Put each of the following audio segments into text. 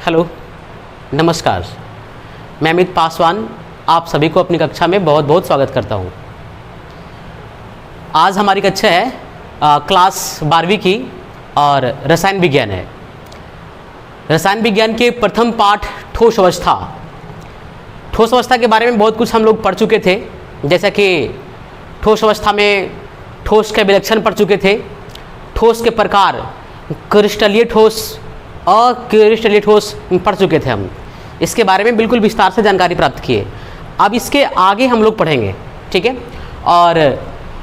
Hello, नमस्कार। मैं अमित पासवान आप सभी को अपनी कक्षा में बहुत बहुत स्वागत करता हूँ। आज हमारी कक्षा है क्लास 12वीं की और रसायन विज्ञान है। रसायन विज्ञान के प्रथम पाठ ठोस अवस्था। ठोस अवस्था के बारे में बहुत कुछ हम लोग पढ़ चुके थे, जैसा कि ठोस अवस्था में ठोस के विलक्षण पढ़ चुके थे, ठोस के प्रकार, क्रिस्टलीय ठोस, अक्रिस्टलीय ठोस पढ़ चुके थे हम। इसके बारे में बिल्कुल विस्तार से जानकारी प्राप्त किए। अब इसके आगे हम लोग पढ़ेंगे, ठीक है। और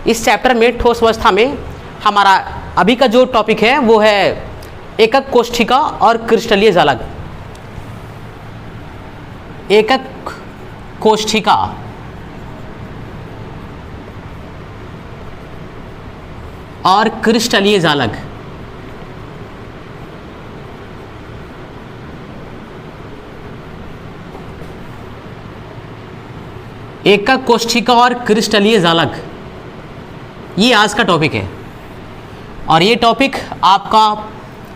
इस चैप्टर में ठोस अवस्था में हमारा अभी का जो टॉपिक है वो है एकक कोष्ठिका और क्रिस्टलीय जालक। एकक कोष्ठिका और क्रिस्टलीय जालक। एकक कोष्ठिका और क्रिस्टलीय जालक, ये आज का टॉपिक है। और ये टॉपिक आपका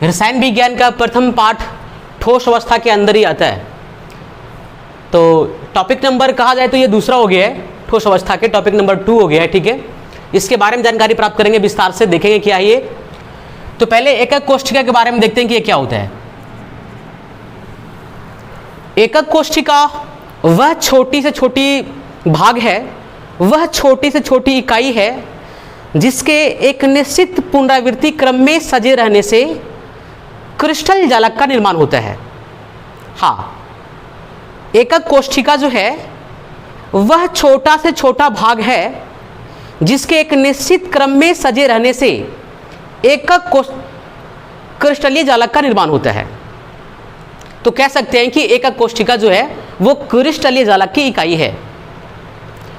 रसायन विज्ञान का प्रथम पाठ ठोस अवस्था के अंदर ही आता है। तो टॉपिक नंबर कहा जाए तो ये दूसरा हो गया है, ठोस अवस्था के टॉपिक नंबर 2 हो गया है, ठीक है। इसके बारे में जानकारी प्राप्त करेंगे, विस्तार से देखेंगे क्या है ये। तो पहले एकक कोष्ठिका के बारे में देखते हैं कि ये क्या होता है। एकक कोष्ठिका वह छोटी से छोटी भाग है, वह छोटी से छोटी इकाई है जिसके एक निश्चित पुनरावृत्ति क्रम में सजे रहने से क्रिस्टल जालक का निर्माण होता है। हाँ, एकक कोष्ठिका जो है वह छोटा से छोटा भाग है जिसके एक निश्चित क्रम में सजे रहने से एकक क्रिस्टलीय जालक का निर्माण होता है। तो कह सकते हैं कि एकक कोष्ठिका जो है वो क्रिस्टलीय जालक की इकाई है।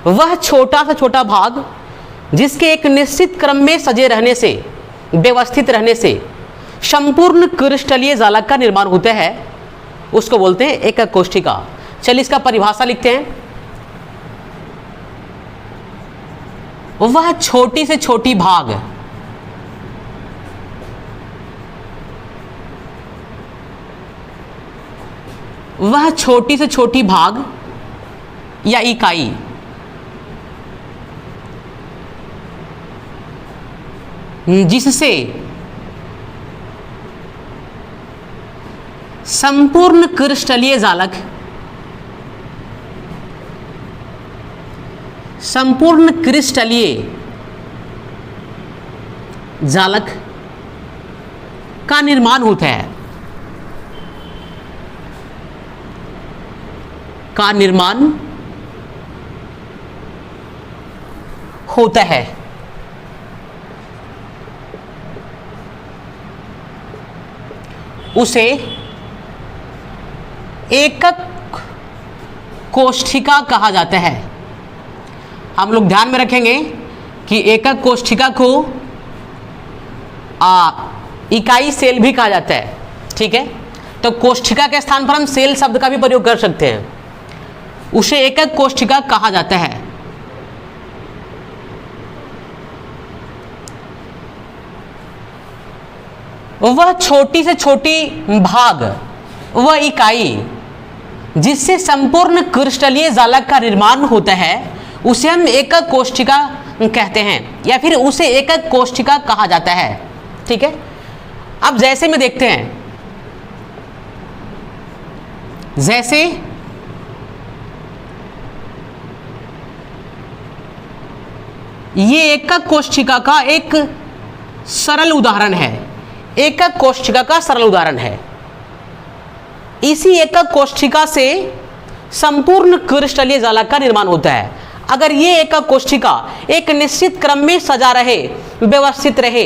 वह छोटा से छोटा भाग जिसके एक निश्चित क्रम में सजे रहने से, व्यवस्थित रहने से संपूर्ण क्रिस्टलीय जालक का निर्माण होता है, उसको बोलते हैं एकक कोष्ठिका। चलिए इसका परिभाषा लिखते हैं। वह छोटी से छोटी भाग वह छोटी से छोटी भाग या इकाई जिससे संपूर्ण क्रिस्टलीय जालक का निर्माण होता है, उसे एकक कोष्ठिका कहा जाता है। हम लोग ध्यान में रखेंगे कि एकक कोष्ठिका को इकाई सेल भी कहा जाता है, ठीक है। तो कोष्ठिका के स्थान पर हम सेल शब्द का भी प्रयोग कर सकते हैं। उसे एकक कोष्ठिका कहा जाता है। वह छोटी से छोटी भाग, वह इकाई जिससे संपूर्ण क्रिस्टलीय जालक का निर्माण होता है, उसे हम एकक कोष्ठिका कहते हैं या फिर उसे एकक कोष्ठिका कहा जाता है, ठीक है। अब जैसे में देखते हैं, जैसे ये एकक कोष्ठिका का एक सरल उदाहरण है, एकक कोष्ठिका का सरल उदाहरण है। इसी एकक कोष्ठिका से संपूर्ण क्रिस्टलीय जालक का निर्माण होता है। अगर ये एकक कोष्ठिका एक निश्चित क्रम में सजा रहे, व्यवस्थित रहे,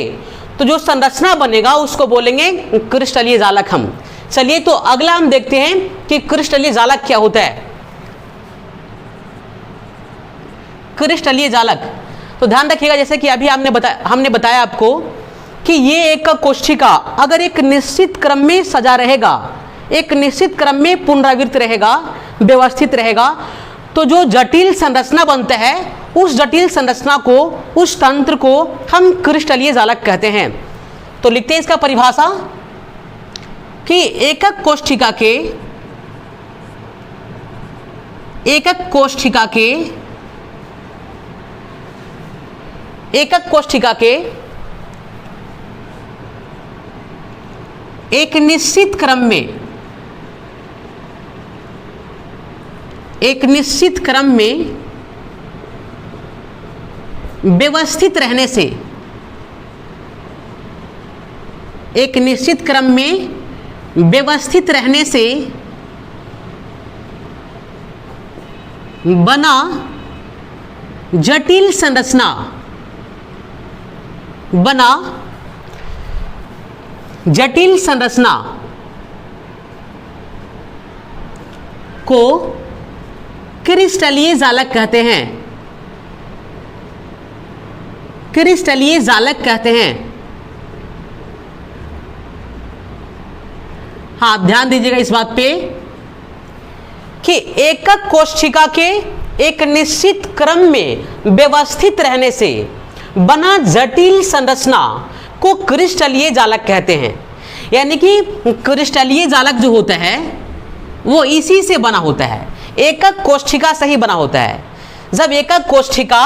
तो जो संरचना बनेगा उसको बोलेंगे क्रिस्टलीय जालक हम। चलिए तो अगला हम देखते हैं कि क्रिस्टलीय जालक क्या होता है। क्रिस्टलीय जालक, तो ध्यान रखिएगा, जैसे कि अभी हमने बताया आपको कि ये एकक कोष्ठिका अगर एक निश्चित क्रम में सजा रहेगा, एक निश्चित क्रम में पुनरावृत्त रहेगा, व्यवस्थित रहेगा, तो जो जटिल संरचना बनता है उस जटिल संरचना को, उस तंत्र को हम क्रिस्टलीय जालक कहते हैं। तो लिखते हैं इसका परिभाषा। कि एकक कोशिका के एक निश्चित क्रम में व्यवस्थित रहने से, एक निश्चित क्रम में व्यवस्थित रहने से बना जटिल संरचना को क्रिस्टलीय जालक कहते हैं। क्रिस्टलीय जालक कहते हैं। हाँ, ध्यान दीजिएगा इस बात पे कि एकक कोशिका के एक निश्चित क्रम में व्यवस्थित रहने से बना जटिल संरचना को क्रिस्टलीय जालक कहते हैं। यानी कि क्रिस्टलीय जालक जो होता है वो इसी से बना होता है, एकक कोशिका से ही बना होता है। जब एकक कोशिका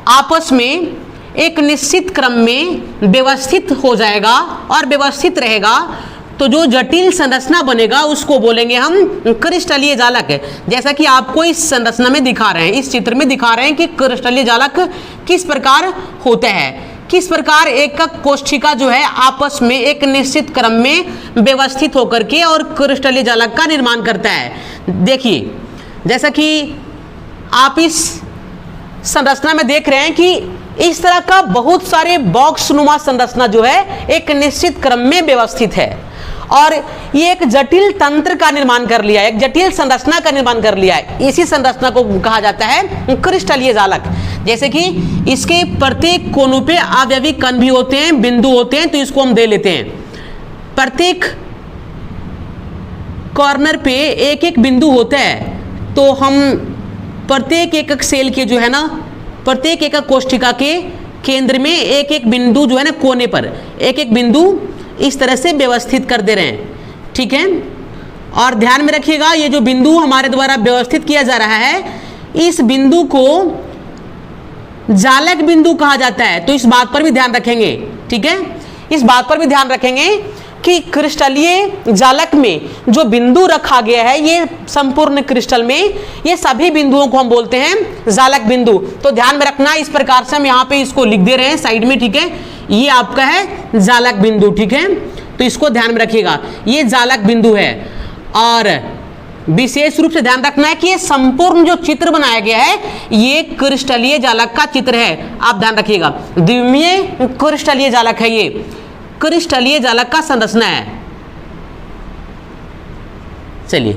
आपस में एक निश्चित क्रम में व्यवस्थित हो जाएगा और व्यवस्थित रहेगा तो जो जटिल संरचना बनेगा उसको बोलेंगे हम क्रिस्टलीय जालक। जैसा कि आपको इस संरचना में दिखा रहे हैं, इस चित्र में दिखा रहे हैं कि क्रिस्टलीय जालक किस प्रकार होता है, किस प्रकार एकक कोशिका जो है आपस में एक निश्चित क्रम में व्यवस्थित होकर के और क्रिस्टलीय जालक का निर्माण करता है। देखिए, जैसा कि आप इस संरचना में देख रहे हैं कि इस तरह का बहुत सारे बॉक्स नुमा संरचना जो है एक निश्चित क्रम में व्यवस्थित है और ये एक जटिल तंत्र का निर्माण कर लिया है, एक जटिल संरचना का निर्माण कर लिया है। इसी संरचना को कहा जाता है क्रिस्टलीय जालक। जैसे कि इसके प्रत्येक कोनों पे अवयवी कण भी होते हैं, बिंदु होते हैं, तो इसको हम दे लेते हैं। प्रत्येक कॉर्नर पे एक एक बिंदु होता है, तो हम प्रत्येक एकक सेल के जो है ना, प्रत्येक एकक कोशिका के केंद्र में एक एक बिंदु जो है ना, कोने पर एक एक बिंदु इस तरह से व्यवस्थित कर दे रहे हैं। ठीक है, और ध्यान में रखिएगा ये जो बिंदु हमारे द्वारा व्यवस्थित किया जा रहा है, इस बिंदु को जालक बिंदु कहा जाता है। तो इस बात पर भी ध्यान रखेंगे। ठीक है, इस बात पर भी ध्यान रखेंगे कि क्रिस्टलीय जालक में जो बिंदु रखा गया है, ये संपूर्ण क्रिस्टल में ये सभी बिंदुओं को हम बोलते हैं जालक बिंदु। तो ध्यान में रखना, इस प्रकार से हम यहाँ पे इसको लिख दे रहे हैं साइड में। ठीक है, ये आपका है जालक बिंदु। ठीक है, तो इसको ध्यान में रखिएगा, ये जालक बिंदु है। और विशेष रूप से ध्यान रखना है कि ये संपूर्ण जो चित्र बनाया गया है ये क्रिस्टलीय जालक का चित्र है। आप ध्यान रखिएगा, द्विमीय क्रिस्टलीय जालक है, ये क्रिस्टलीय जालक का संरचना है। चलिए,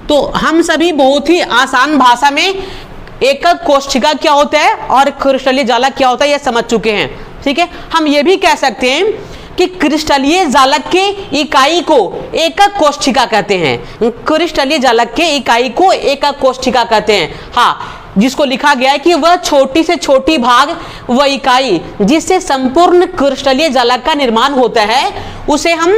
तो हम सभी बहुत ही आसान भाषा में एकक कोशिका क्या होता है और क्रिस्टलीय जालक क्या होता है यह समझ चुके हैं। ठीक है, हम ये भी कह सकते हैं कि क्रिस्टलीय जालक के इकाई को एकक कोशिका कहते हैं। क्रिस्टलीय जालक के इकाई को एकक कोशिका कहते हैं। हाँ, जिसको लिखा गया है कि वह छोटी से छोटी भाग व इकाई जिससे संपूर्ण क्रिस्टलीय जालक का निर्माण होता है उसे हम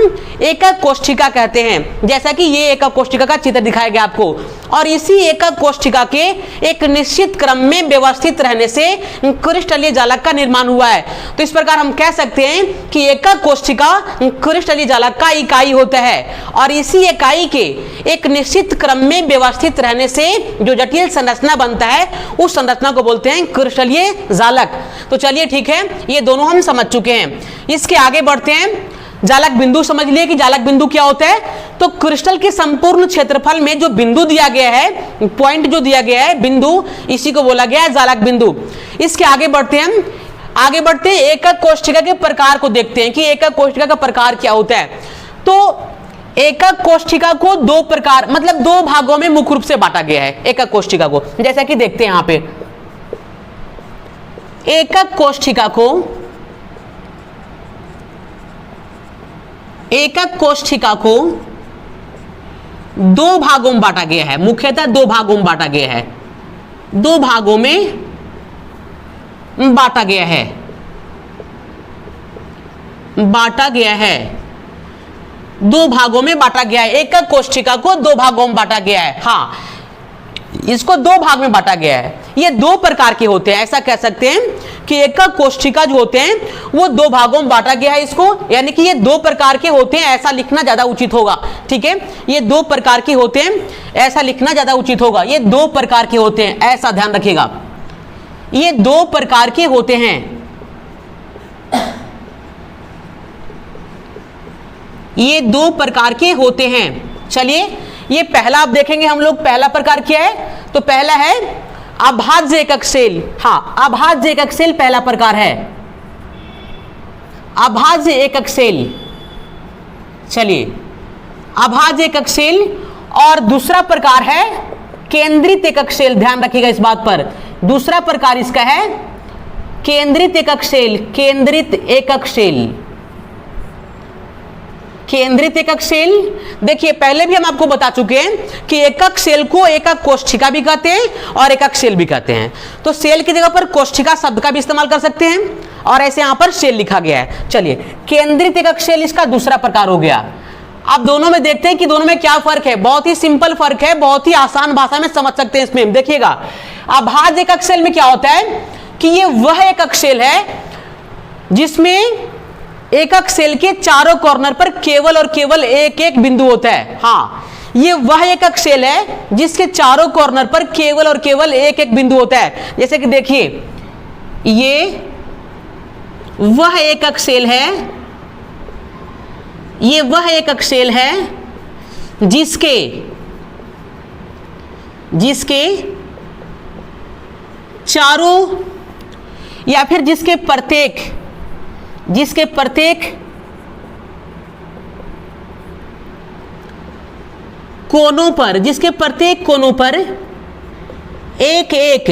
एकक कोशिका कहते हैं। जैसा कि ये एकक कोशिका का चित्र दिखाया गया आपको, और इसी एकक कोशिका के एक निश्चित क्रम में व्यवस्थित रहने से क्रिस्टलीय जालक का निर्माण हुआ है। तो इस प्रकार हम कह सकते हैं कि एकक कोशिका क्रिस्टलीय जालक का इकाई होता है और इसी इकाई के एक निश्चित क्रम में व्यवस्थित रहने से जो जटिल संरचना बनता है उस संरचना को बोलते हैं क्रिस्टलीय जालक। तो चलिए ठीक है, ये दोनों हम समझ चुके हैं। इसके आगे बढ़ते हैं। जालक बिंदु समझ लिए कि जालक बिंदु क्या होता है। तो क्रिस्टल के संपूर्ण क्षेत्रफल में जो बिंदु दिया गया है, पॉइंट जो दिया गया है, बिंदु, इसी को बोला गया है जालक बिंदु। इसके आगे बढ़ते हैं हम, आगे बढ़ते हैं एकक कोशिका के प्रकार को देखते हैं कि एकक कोशिका का प्रकार क्या होता है। तो एकक कोशिका को दो प्रकार, मतलब दो भागों में मुख्य रूप से बांटा गया है एकक कोशिका को। जैसा कि देखते हैं यहां पे, एकक कोशिका को दो भागों में बांटा गया है, मुख्यतः दो भागों में बांटा गया है, दो भागों में बांटा गया है। दो भागों में बांटा गया है, एकक कोष्ठिका को दो भागों में बांटा गया है। हाँ, इसको दो भाग में बांटा गया है। ये दो प्रकार के होते हैं, ऐसा कह सकते हैं कि एकक कोष्ठिका जो होते हैं वो दो भागों में बांटा गया है इसको, यानी कि ये दो प्रकार के होते हैं, ऐसा लिखना ज्यादा उचित होगा। ठीक है, ये दो प्रकार के होते हैं, ऐसा लिखना ज्यादा उचित होगा। ये दो प्रकार के होते हैं, ऐसा ध्यान रखिएगा, ये दो प्रकार के होते हैं। ये दो प्रकार के होते हैं। चलिए, ये पहला आप देखेंगे हम लोग, पहला प्रकार क्या है? तो पहला है अभाज्य एकक सेल। हाँ, अभाज्य एकक सेल पहला प्रकार है, अभाज्य एकक सेल। चलिए, अभाज्य एकक सेल। और दूसरा प्रकार है केंद्रित एकक सेल। ध्यान रखिएगा इस बात पर, दूसरा प्रकार इसका है केंद्रित एकक सेल। केंद्रित एकक सेल, केंद्रित एकक सेल। देखिए, पहले भी हम आपको बता चुके हैं कि एकक सेल को एकक कोष्ठिका भी कहते हैं और एकक सेल भी कहते हैं। तो सेल की जगह पर कोष्ठिका शब्द का भी इस्तेमाल कर सकते हैं, और ऐसे यहां पर सेल लिखा गया है। चलिए, केंद्रित एकक सेल इसका दूसरा प्रकार हो गया। आप दोनों में देखते हैं कि दोनों में क्या फर्क है। बहुत ही सिंपल फर्क है, बहुत ही आसान भाषा में समझ सकते हैं इसमें। देखिएगा, अभाज्य एकक सेल में क्या होता है कि ये वह एकक सेल है जिसमें एकक सेल के चारों कॉर्नर पर केवल और केवल एक एक बिंदु होता है। हाँ, ये वह एकक सेल है जिसके चारों कॉर्नर पर केवल और केवल एक एक बिंदु होता है। जैसे कि देखिए, ये वह एकक सेल है, ये वह एकक सेल है जिसके चारों या फिर जिसके प्रत्येक कोनों पर एक एक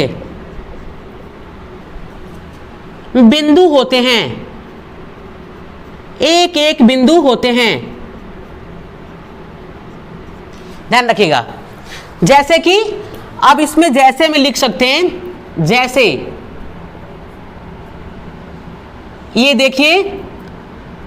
बिंदु होते हैं, एक एक बिंदु होते हैं। ध्यान रखिएगा, जैसे कि अब इसमें जैसे में लिख सकते हैं, जैसे ये देखिए,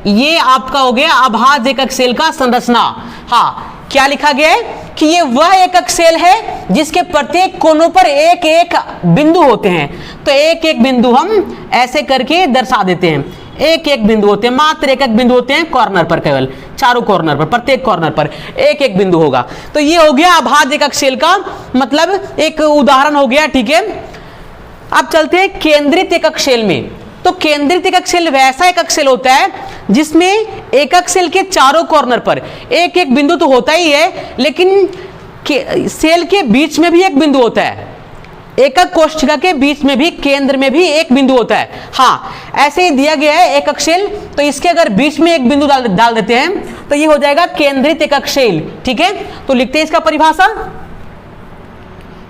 ये आपका हो गया अभाज्य एकक सेल का संरचना। हाँ, क्या लिखा गया है कि ये वह एकक सेल है जिसके प्रत्येक कोनों पर एक एक बिंदु होते हैं। तो एक एक बिंदु हम ऐसे करके दर्शा देते हैं, एक एक बिंदु होते हैं, मात्र एक एक बिंदु होते हैं कॉर्नर पर, केवल चारों कॉर्नर पर, प्रत्येक कॉर्नर पर एक एक बिंदु होगा। तो ये हो गया अभाज्य एकक सेल का मतलब एक उदाहरण हो गया। ठीक है, अब चलते हैं केंद्रित एकक सेल में। तो केंद्रित एकक सेल वैसा एकक सेल होता है जिसमें एकक सेल के चारों कॉर्नर पर एक एक बिंदु तो होता ही है, लेकिन सेल के बीच में भी एक बिंदु होता है। एकक कोष्ठिका के बीच में भी, केंद्र में भी एक बिंदु होता है। हाँ, ऐसे ही दिया गया है एकक सेल, तो इसके अगर बीच में एक बिंदु डाल देते हैं तो ये हो जाएगा केंद्रित एकक सेल। ठीक है, तो लिखते हैं इसका परिभाषा।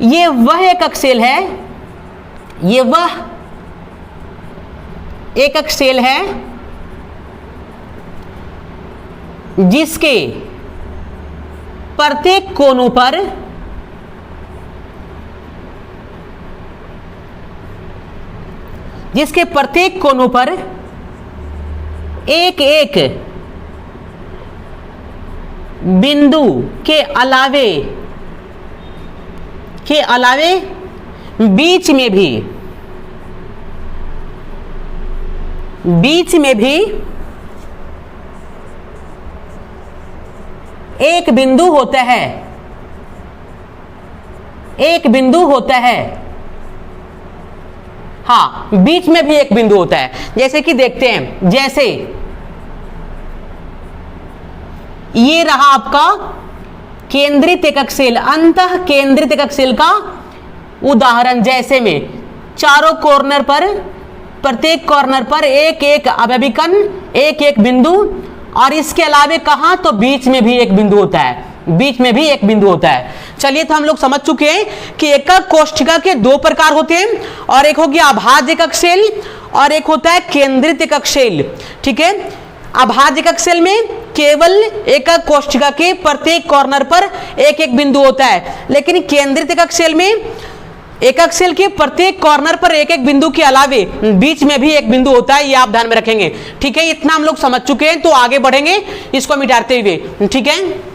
ये वह एकक सेल है, ये वह एकक सेल है जिसके प्रत्येक कोनों पर एक एक बिंदु के अलावे बीच में भी एक बिंदु होता है, एक बिंदु होता है। हाँ, बीच में भी एक बिंदु होता है। जैसे कि देखते हैं, जैसे ये रहा आपका केंद्रित एकक सेल, अंतः केंद्रित एकक सेल का उदाहरण। जैसे में चारों कॉर्नर पर, प्रत्येक कॉर्नर पर एक एक अवयविकन, एक एक बिंदु, और इसके अलावे कहां तो बीच में भी एक बिंदु होता है, बीच में भी एक बिंदु होता है। चलिए, तो हम लोग समझ चुके हैं कि एकक कोष्ठिका के दो प्रकार होते हैं, और एक हो गया अभाज्य एकक सेल और एक होता है केंद्रित एकक सेल। ठीक है, अभाज्य एकक सेल में केवल एकक कोष्ठिका के प्रत्येक कॉर्नर पर एक एक बिंदु होता है, लेकिन केंद्रित एकक सेल में एकक सेल के प्रत्येक कॉर्नर पर एक एक बिंदु के अलावे बीच में भी एक बिंदु होता है, ये आप ध्यान में रखेंगे। ठीक है, इतना हम लोग समझ चुके हैं, तो आगे बढ़ेंगे इसको मिटाते हुए। ठीक है,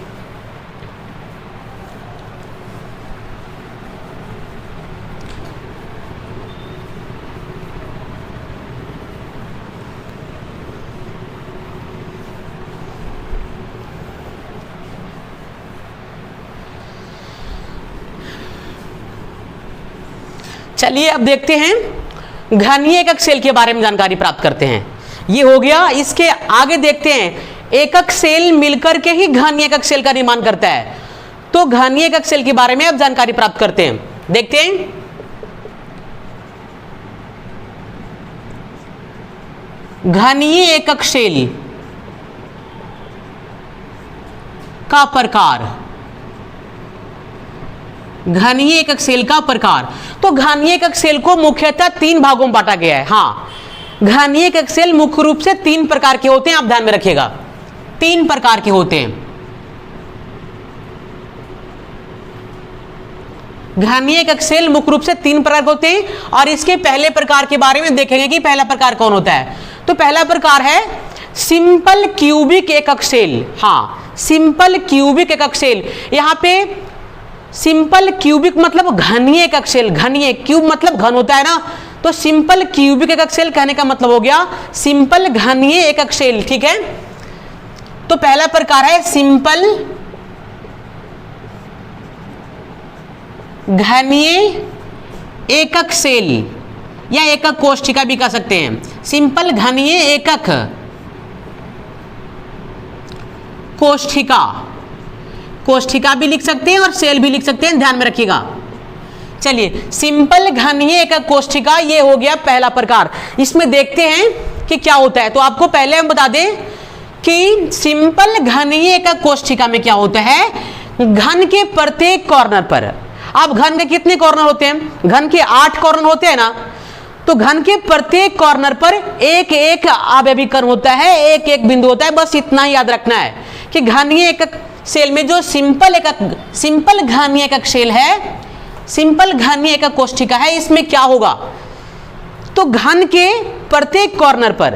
चलिए अब देखते हैं घनीय एकक सेल के बारे में जानकारी प्राप्त करते हैं। ये हो गया, इसके आगे देखते हैं एकक सेल मिलकर के ही घनीय एकक सेल का निर्माण करता है। तो घनीय एकक सेल के बारे में अब जानकारी प्राप्त करते हैं। देखते हैं घनीय एकक सेल का प्रकार, घनीय एकक सेल का प्रकार। तो घनीय एकक सेल को मुख्यतः 3 भागों में बांटा गया है। हाँ, घनीय एकक सेल मुख्य रूप से 3 प्रकार के होते हैं, आप ध्यान में रखिएगा, 3 प्रकार के होते हैं। घनीय एकक सेल मुख्य रूप से 3 प्रकार के होते हैं, और इसके पहले प्रकार के बारे में देखेंगे कि पहला प्रकार कौन होता है। तो पहला प्रकार है सिंपल क्यूबिक एकक सेल। हाँ, सिंपल क्यूबिक एकक सेल। यहां पे सिंपल क्यूबिक मतलब घनीय एकक सेल, घनीय, क्यूब मतलब घन होता है ना, तो सिंपल क्यूबिक एकक सेल कहने का मतलब हो गया सिंपल घनीय एकक सेल। ठीक है, तो पहला प्रकार है सिंपल घनीय एकक सेल, या एकक कोष्ठिका भी कह सकते हैं। सिंपल घनीय एकक कोष्ठिका, कोष्ठिका भी लिख सकते हैं और सेल भी लिख सकते हैं, ध्यान में रखिएगा। चलिए, सिंपल घनीय एकक कोष्ठिका, ये हो गया पहला प्रकार। इसमें देखते हैं कि क्या होता है। तो आपको पहले हम बता दें कि सिंपल घनीय एकक कोष्ठिका में क्या होता है। घन के प्रत्येक कॉर्नर पर, अब घन के कितने कॉर्नर होते हैं? घन के 8 कॉर्नर होते हैं ना, तो घन के प्रत्येक कॉर्नर पर एक एक अवयवी कण होता है, एक एक बिंदु होता है। बस इतना ही याद रखना है कि घनीय एकक सेल में जो सिंपल घनीय एकक सेल है, सिंपल घनीय एकक कोष्ठिका है, इसमें क्या होगा, तो घन के प्रत्येक कॉर्नर पर,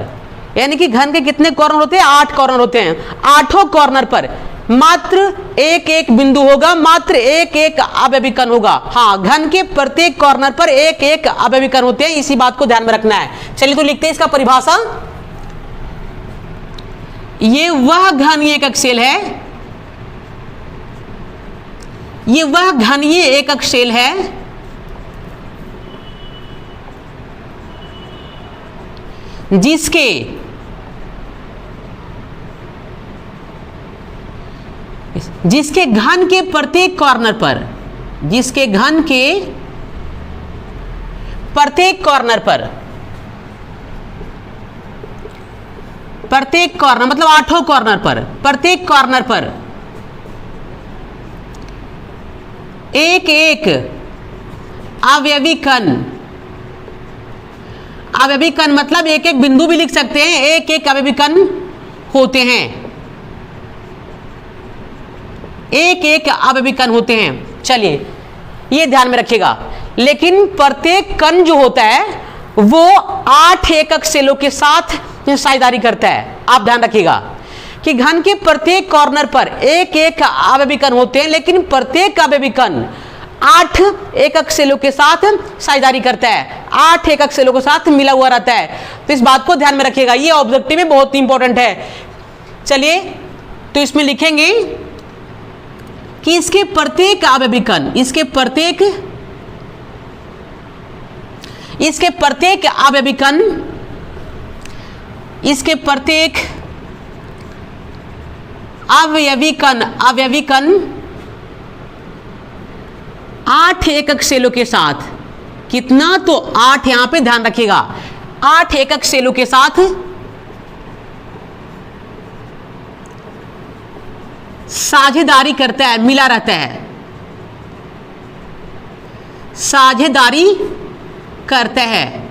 यानी कि घन के कितने कॉर्नर होते हैं? 8 कॉर्नर होते हैं। 8 कॉर्नर पर मात्र एक एक बिंदु होगा, मात्र एक एक अवयवी कण होगा। हाँ, घन के प्रत्येक कॉर्नर पर एक एक अवयवी कण होते हैं, इसी बात को ध्यान में रखना है। चलिए तो लिखते हैं इसका परिभाषा। ये वह घनीय एकक सेल है, ये वह घनीय एकक सेल है जिसके घन के प्रत्येक कॉर्नर पर, जिसके घन के प्रत्येक कॉर्नर पर, प्रत्येक कॉर्नर मतलब 8 कॉर्नर पर, प्रत्येक कॉर्नर पर एक एक अवयवी कण, अवयवी कण मतलब एक एक बिंदु भी लिख सकते हैं, एक एक अवयवी कण होते हैं, एक एक अवयवी कण होते हैं। चलिए ये ध्यान में रखिएगा। लेकिन प्रत्येक कण जो होता है वो 8 एकक सेलों के साथ साझेदारी करता है। आप ध्यान रखिएगा कि घन के प्रत्येक कॉर्नर पर एक एक अवयवी कण होते हैं, लेकिन प्रत्येक अवयवी कण 8 एकक सेलों के साथ साझेदारी करता है, 8 एकक सेलों के साथ मिला हुआ रहता है। तो इस बात को ध्यान में रखिएगा, ये ऑब्जेक्टिव में बहुत इंपॉर्टेंट है। चलिए तो इसमें लिखेंगे कि इसके प्रत्येक अवयवी कण, इसके प्रत्येक अवयवी कण, इसके प्रत्येक अवयवी कण 8 एकक सेलों के साथ, कितना, तो 8, यहां पे ध्यान रखिएगा, 8 एकक सेलों के साथ साझेदारी करता है, मिला रहता है, साझेदारी करता है।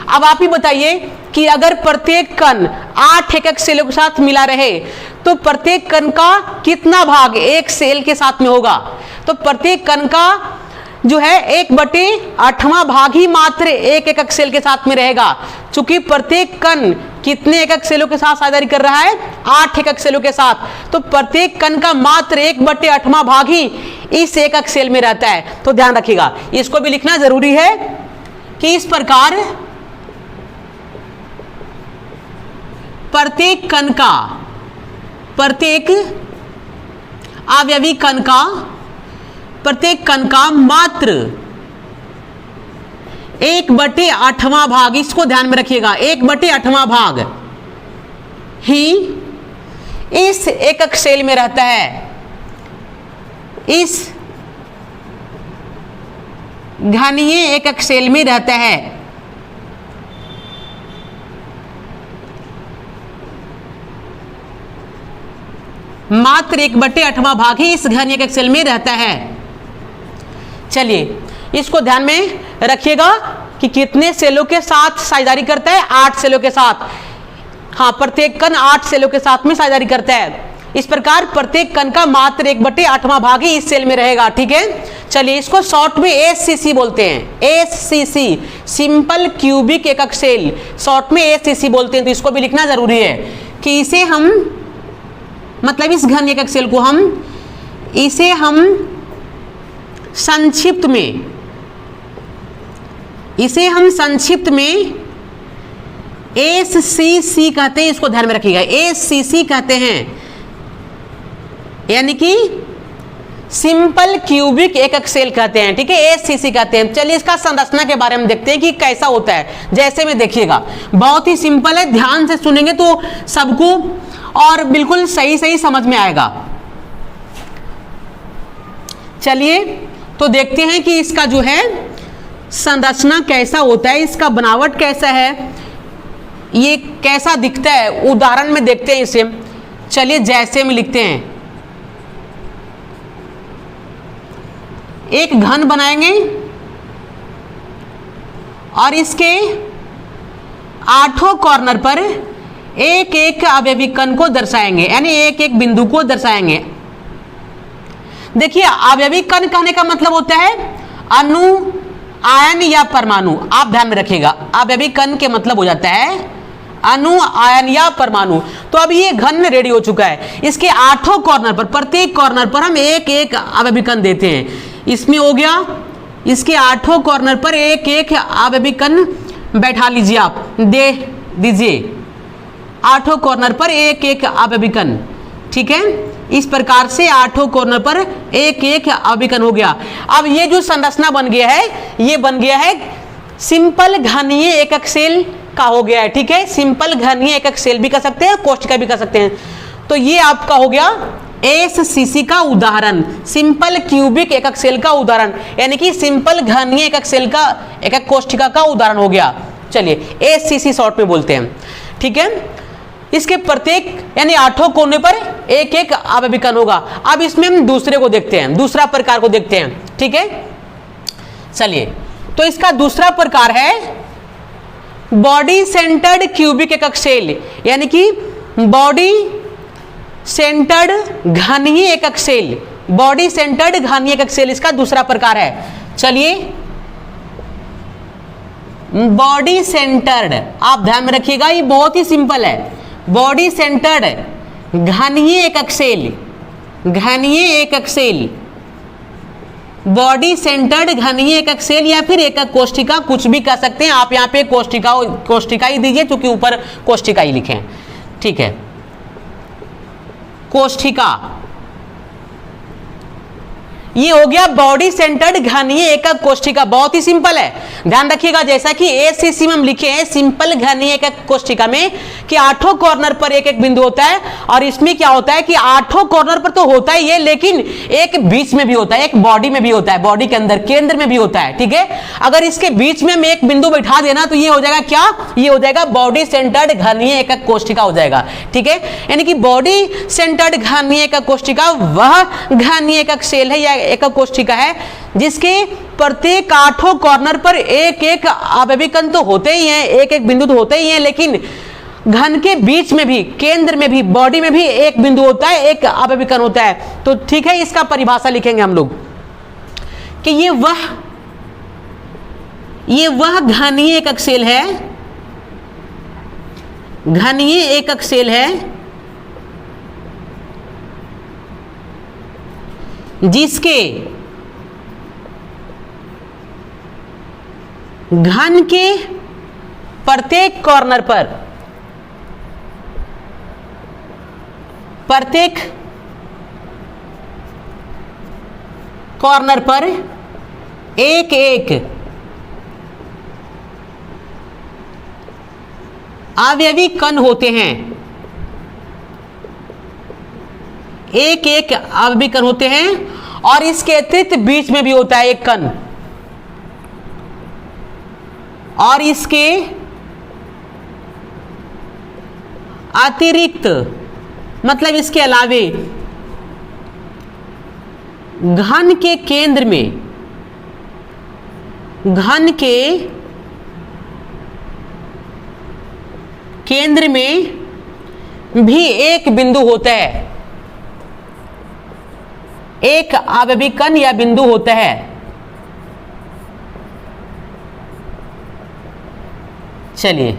अब आप ही बताइए कि अगर प्रत्येक कण 8 एकक सेलों के साथ मिला रहे तो प्रत्येक कण का कितना भाग एक सेल के साथ में होगा? तो प्रत्येक कण का जो है 1/8वां भाग ही मात्र एक एकक सेल के साथ में रहेगा। चूंकि प्रत्येक कण कितने एकक सेलों के साथ साझेदारी कर रहा है? 8 एकक सेलों के साथ। तो प्रत्येक कण का मात्र 1/8वां भाग ही इस एकक सेल में रहता है। तो ध्यान रखिएगा, इसको भी लिखना जरूरी है कि इस प्रकार प्रत्येक कण का, प्रत्येक अवयवी कण का, प्रत्येक कण का मात्र 1/8वां भाग, इसको ध्यान में रखिएगा, 1/8वां भाग ही इस एकक सेल में रहता है, इस घनीय एकक सेल में रहता है। मात्र 1/8वां भाग ही इस घनीय एकक सेल में रहता है। चलिए इसको ध्यान में रखिएगा कि कितने सेलों के साथ साझेदारी करता है? 8 सेलों के साथ। हाँ, प्रत्येक कण 8 सेलों के साथ में साझेदारी करता है। इस प्रकार प्रत्येक कण का मात्र 1/8वां भाग ही इस सेल में रहेगा। ठीक है, चलिए इसको शॉर्ट में एससीसी बोलते हैं। एससीसी, सिंपल क्यूबिक एकक सेल, शॉर्ट में एससीसी बोलते हैं। तो इसको भी लिखना जरूरी है कि इसे हम, मतलब इस घन एकक सेल को हम, इसे हम संक्षिप्त में, इसे हम संक्षिप्त में एससीसी कहते हैं। इसको ध्यान में रखिएगा, एससीसी कहते हैं, यानी कि सिंपल क्यूबिक एकक सेल कहते हैं। ठीक है, एससीसी कहते हैं। चलिए इसका संरचना के बारे में देखते हैं कि कैसा होता है। जैसे में देखिएगा, बहुत ही सिंपल है, ध्यान से सुनेंगे तो सबको और बिल्कुल सही सही समझ में आएगा। चलिए तो देखते हैं कि इसका जो है संरचना कैसा होता है, इसका बनावट कैसा है, ये कैसा दिखता है। उदाहरण में देखते हैं इसे। चलिए जैसे में लिखते हैं, एक घन बनाएंगे और इसके 8 कॉर्नर पर एक एक अवयवी कण को दर्शाएंगे, यानी एक एक बिंदु को दर्शाएंगे। देखिए, अवयवी कण कहने का मतलब होता है अणु, आयन या परमाणु। आप ध्यान में रखिएगा, अवयवी कण के मतलब हो जाता है अणु, आयन या परमाणु। तो अब ये घन रेडी हो चुका है। इसके 8 कॉर्नर पर, प्रत्येक कॉर्नर पर हम एक एक अवयवी कण देते हैं। इसमें हो गया, इसके 8 कॉर्नर पर एक एक अवयवी कण बैठा लीजिए, आप दे दीजिए 8 कॉर्नर पर एक एक अवयवी कण। ठीक है, इस प्रकार से 8 कॉर्नर पर एक एक अवयवी कण हो गया। अब ये जो संरचना बन गया है, ये बन गया है सिंपल घनीय एकक सेल का हो गया है। ठीक है, सिंपल घनीय एकक सेल भी कर सकते हैं, कोशिका भी कर सकते हैं। तो ये आपका हो गया एससीसी का उदाहरण, सिंपल क्यूबिक एकक सेल का उदाहरण, यानी कि सिंपल घनीय एकक सेल का, एकक कोशिका का उदाहरण हो गया। चलिए एससीसी शॉर्ट में बोलते हैं। ठीक है, इसके प्रत्येक यानी 8 कोने पर एक एक अवयवी कण होगा। अब इसमें हम दूसरे को देखते हैं, दूसरा प्रकार को देखते हैं। ठीक है, चलिए तो इसका दूसरा प्रकार है बॉडी सेंटर्ड क्यूबिक एकक सेल, यानी कि बॉडी सेंटर्ड घनीय एकक सेल। बॉडी सेंटर्ड घनीय एकक सेल इसका दूसरा प्रकार है। चलिए, बॉडी सेंटर्ड, आप ध्यान में रखिएगा, ये बहुत ही सिंपल है। बॉडी सेंटर्ड घनीय एकक सेल, घनीय एकक सेल, बॉडी सेंटर्ड घनीय एकक सेल या फिर एकक कोशिका, कुछ भी कह सकते हैं आप। यहाँ पे कोशिका ही दीजिए, क्योंकि ऊपर कोशिका ही लिखे हैं। ठीक है, कोशिका, ये हो गया बॉडी सेंटर्ड घनीय एकक कोशिका। बहुत ही सिंपल है, ध्यान रखिएगा। जैसा कि एससीसी में हम लिखे हैं सिंपल घनीय एकक कोशिका में कि 8 कॉर्नर पर एक एक बिंदु होता है, और इसमें क्या होता है कि 8 कॉर्नर पर तो होता ही है, लेकिन एक बीच में भी होता है, एक बॉडी में भी होता है, बॉडी के अंदर केंद्र में भी होता है। ठीक है, अगर इसके बीच में हम एक बिंदु बैठा देना तो ये हो जाएगा क्या, ये हो जाएगा बॉडी सेंटर्ड घनीय एकक कोशिका हो जाएगा। ठीक है, यानी कि बॉडी सेंटर्ड घनीय एकक कोशिका वह घनीय एकक सेल है या एकक कोशिका है जिसके प्रत्येक 8 कॉर्नर पर एक एक अवयवी कण तो होते ही हैं, एक एक बिंदु तो होते ही हैं, लेकिन घन के बीच में भी, केंद्र में भी, बॉडी में भी एक बिंदु होता है, एक अवयवी कण होता है। तो ठीक है, इसका परिभाषा लिखेंगे हम लोग। कि ये वह घनीय एकक सेल है, घनीय एकक सेल है जिसके घन के प्रत्येक कॉर्नर पर एक एक अवयवी कण होते हैं, एक एक अवयवी कण होते हैं, और इसके अतिरिक्त बीच में भी होता है एक कण, और इसके अतिरिक्त मतलब इसके अलावे घन के केंद्र में, घन के केंद्र में भी एक बिंदु होता है, एक अवयवी कण या बिंदु होता है। चलिए,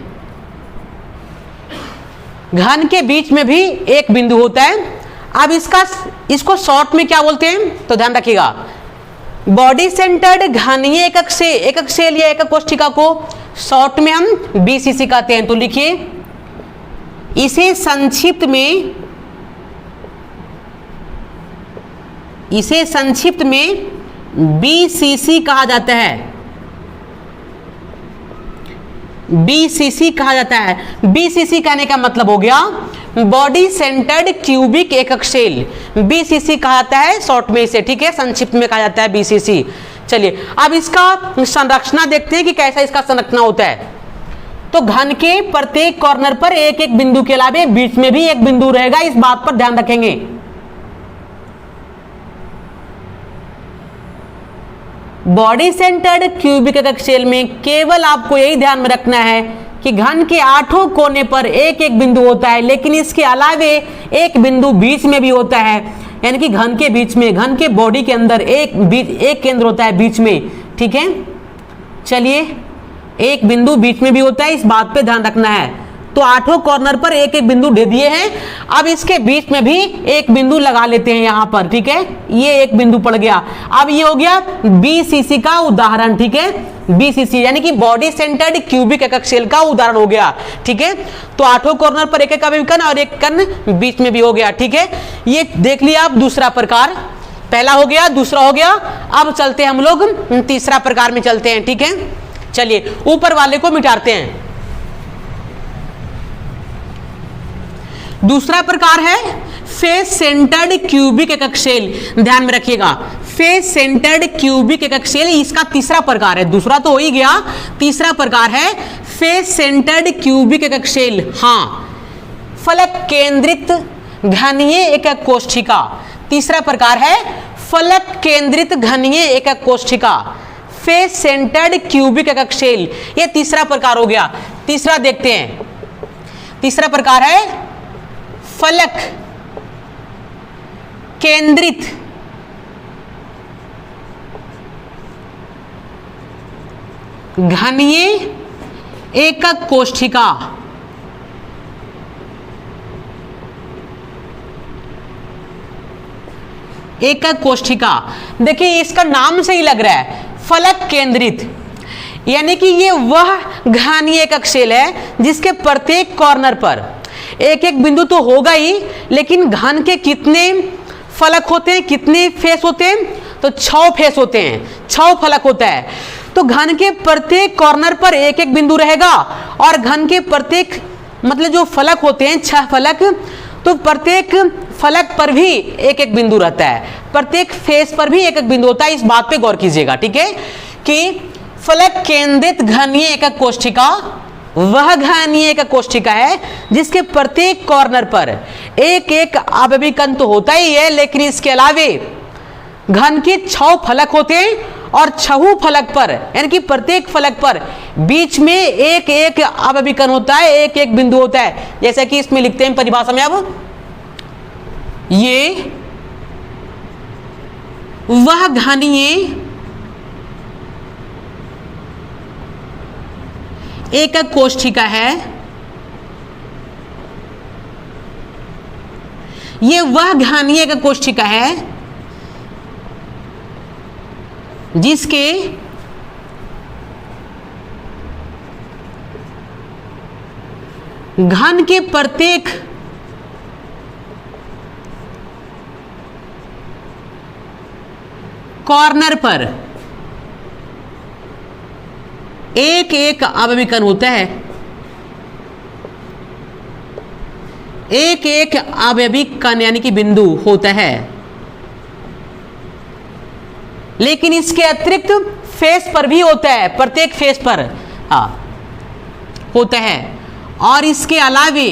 घन के बीच में भी एक बिंदु होता है। अब इसको शॉर्ट में क्या बोलते हैं, तो ध्यान रखिएगा, बॉडी सेंटर्ड घनीय एकक सेल या एकक कोशिका को शॉर्ट में हम बीसीसी कहते हैं। तो लिखिए, इसे संक्षिप्त में बीसीसी कहा जाता है, बीसीसी कहा जाता है। बीसीसी कहने का मतलब हो गया बॉडी सेंटर्ड क्यूबिक एकक सेल, बीसीसी कहा जाता है शॉर्ट में इसे, ठीक है, संक्षिप्त में कहा जाता है बीसीसी। चलिए, अब इसका संरचना देखते हैं कि कैसा इसका संरचना होता है। तो घन के प्रत्येक कॉर्नर पर एक एक बिंदु के अलावे बीच में भी एक बिंदु रहेगा, इस बात पर ध्यान रखेंगे। बॉडी सेंटर्ड क्यूबिक एकक सेल में केवल आपको यही ध्यान में रखना है कि घन के 8 कोने पर एक एक बिंदु होता है, लेकिन इसके अलावे एक बिंदु बीच में भी होता है, यानी कि घन के बीच में, घन के बॉडी के अंदर एक केंद्र होता है बीच में, ठीक है। चलिए, एक बिंदु बीच में भी होता है, इस बात पे ध्यान रखना है। तो 8 कॉर्नर पर एक एक बिंदु दे दिए हैं। अब इसके बीच में भी एक बिंदु लगा लेते हैं यहां पर, ठीक है, ये एक बिंदु पड़ गया। अब ये हो गया बीसीसी का उदाहरण, ठीक है, बीसीसी यानी कि बॉडी सेंटर्ड क्यूबिक एकक सेल का उदाहरण हो गया, ठीक है। तो 8 कॉर्नर पर एक एक अवयवी कण और एक कण बीच में भी हो गया, ठीक है। ये देख लिया आप दूसरा प्रकार, पहला हो गया, दूसरा हो गया। अब चलते हैं हम लोग तीसरा प्रकार में चलते हैं, ठीक है। चलिए, ऊपर वाले को मिटाते हैं। दूसरा प्रकार है फेस सेंटर्ड क्यूबिक एकक सेल, ध्यान में रखिएगा, फेस सेंटर्ड क्यूबिक एकक सेल इसका तीसरा प्रकार है। दूसरा तो हो ही गया, तीसरा प्रकार है फेस सेंटर्ड क्यूबिक एकक सेल। हाँ, फलक केंद्रित घनीय एकक कोशिका, तीसरा प्रकार है फलक केंद्रित घनीय एकक कोशिका, फेस सेंटर्ड क्यूबिक एकक सेल, ये तीसरा प्रकार हो गया। तीसरा देखते हैं, तीसरा प्रकार है फलक केंद्रित घनीय एकक कोशिका, एकक कोशिका। देखिए, इसका नाम से ही लग रहा है फलक केंद्रित, यानी कि ये वह घनीय एकक सेल है जिसके प्रत्येक कॉर्नर पर एक एक बिंदु तो होगा ही, लेकिन घन के कितने फलक होते हैं, कितने फेस होते हैं, तो 6 फेस होते हैं, 6 फलक होता है। तो घन के प्रत्येक कॉर्नर पर एक एक बिंदु रहेगा, और घन के प्रत्येक मतलब जो फलक होते हैं 6 फलक, तो प्रत्येक फलक पर भी एक एक बिंदु रहता है, प्रत्येक फेस पर भी एक एक बिंदु होता है। इस बात पे गौर कीजिएगा, ठीक है, कि फलक केंद्रित घनीय एकक कोशिका वह घनीय एकक कोशिका है जिसके प्रत्येक कॉर्नर पर एक एक अवयवी कण तो होता ही है, लेकिन इसके अलावे घन के 6 फलक होते हैं, और 6 फलक पर यानी कि प्रत्येक फलक पर बीच में एक एक अवयवी कण होता है, एक एक बिंदु होता है। जैसे कि इसमें लिखते हैं परिभाषा में, अब ये वह घनीय एकक कोशिका है, ये वह घनीय एकक कोशिका है जिसके घन के प्रत्येक कॉर्नर पर एक एक अवयवी कण होता है, एक एक अवयवी कण यानी कि बिंदु होता है, लेकिन इसके अतिरिक्त फेस पर भी होता है, प्रत्येक फेस पर होता है। और इसके अलावे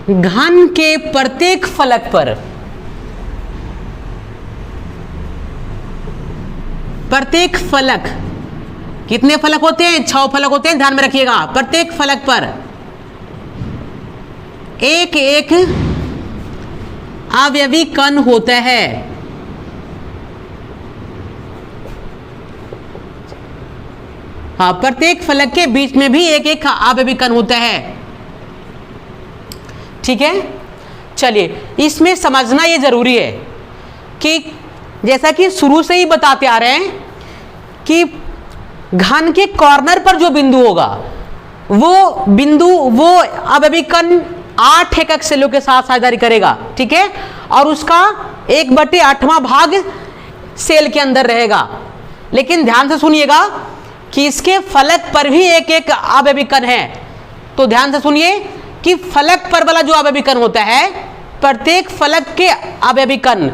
घन के प्रत्येक फलक पर, प्रत्येक फलक, कितने फलक होते हैं? 6 फलक होते हैं, ध्यान में रखिएगा। प्रत्येक फलक पर एक एक अवयवी कण होता है। प्रत्येक फलक के बीच में भी एक एक अवयवी कण होता है। ठीक है, चलिए इसमें समझना ये जरूरी है कि जैसा कि शुरू से ही बताते आ रहे हैं कि घन के कॉर्नर पर जो बिंदु होगा वो अवयवी कण 8 एकक सेलों के साथ साझेदारी करेगा। ठीक है, और उसका 1/8वां भाग सेल के अंदर रहेगा। लेकिन ध्यान से सुनिएगा कि इसके फलक पर भी एक एक अवयवी कण है। तो ध्यान से सुनिए कि फलक पर वाला जो अवयवी कण होता है, प्रत्येक फलक के अवयवी कण